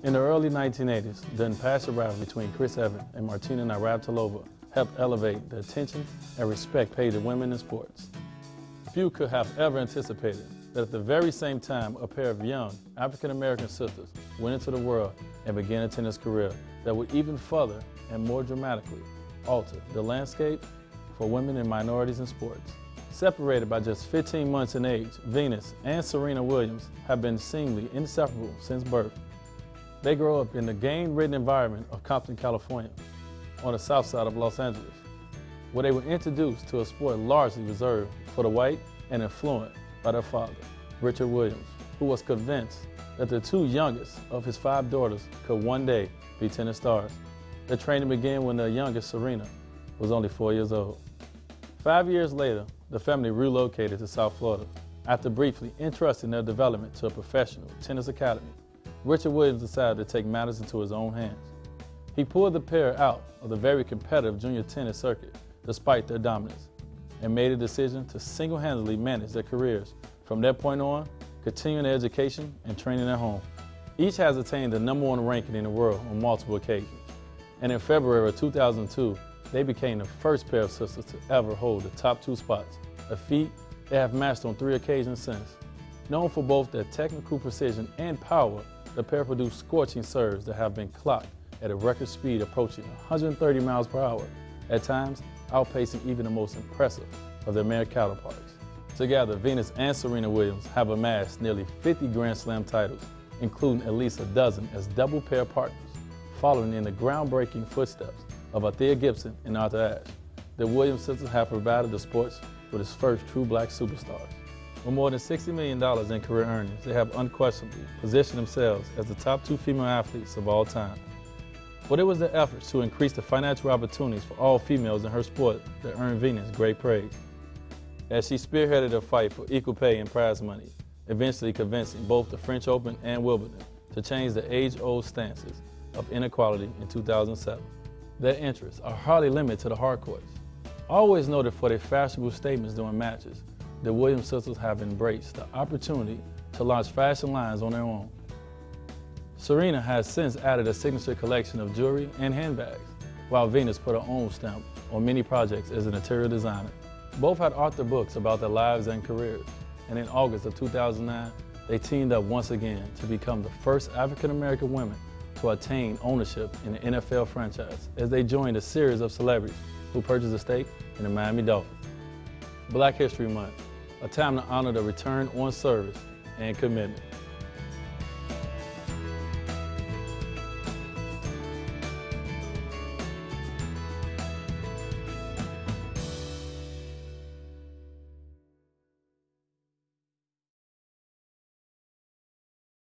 In the early 1980s, the impassioned rivalry between Chris Evans and Martina Navratilova helped elevate the attention and respect paid to women in sports. Few could have ever anticipated that at the very same time a pair of young African-American sisters went into the world and began a tennis career that would even further and more dramatically alter the landscape for women and minorities in sports. Separated by just 15 months in age, Venus and Serena Williams have been seemingly inseparable since birth. They grow up in the game-ridden environment of Compton, California, on the south side of Los Angeles, where they were introduced to a sport largely reserved for the white and influenced by their father, Richard Williams, who was convinced that the two youngest of his 5 daughters could one day be tennis stars. Their training began when their youngest, Serena, was only 4 years old. 5 years later, the family relocated to South Florida after briefly entrusting their development to a professional tennis academy. Richard Williams decided to take matters into his own hands. He pulled the pair out of the very competitive junior tennis circuit despite their dominance and made a decision to single-handedly manage their careers from that point on, continuing their education and training at home. Each has attained the #1 ranking in the world on multiple occasions, and in February of 2002, they became the first pair of sisters to ever hold the top 2 spots, a feat they have matched on 3 occasions since. Known for both their technical precision and power, the pair produced scorching serves that have been clocked at a record speed approaching 130 miles per hour, at times outpacing even the most impressive of their male counterparts. Together, Venus and Serena Williams have amassed nearly 50 Grand Slam titles, including at least a dozen as double pair partners, following in the groundbreaking footsteps of Althea Gibson and Arthur Ashe. The Williams sisters have provided the sports with its first true black superstars. With more than $60 million in career earnings, they have unquestionably positioned themselves as the top 2 female athletes of all time. But it was their efforts to increase the financial opportunities for all females in her sport that earned Venus great praise, as she spearheaded a fight for equal pay and prize money, eventually convincing both the French Open and Wimbledon to change the age-old stances of inequality in 2007. Their interests are hardly limited to the hard courts. Always noted for their fashionable statements during matches, the Williams sisters have embraced the opportunity to launch fashion lines on their own. Serena has since added a signature collection of jewelry and handbags, while Venus put her own stamp on many projects as an interior designer. Both had authored books about their lives and careers, and in August of 2009, they teamed up once again to become the first African-American women to attain ownership in the NFL franchise, as they joined a series of celebrities who purchased a stake in the Miami Dolphins. Black History Month, a time to honor the return on service and commitment.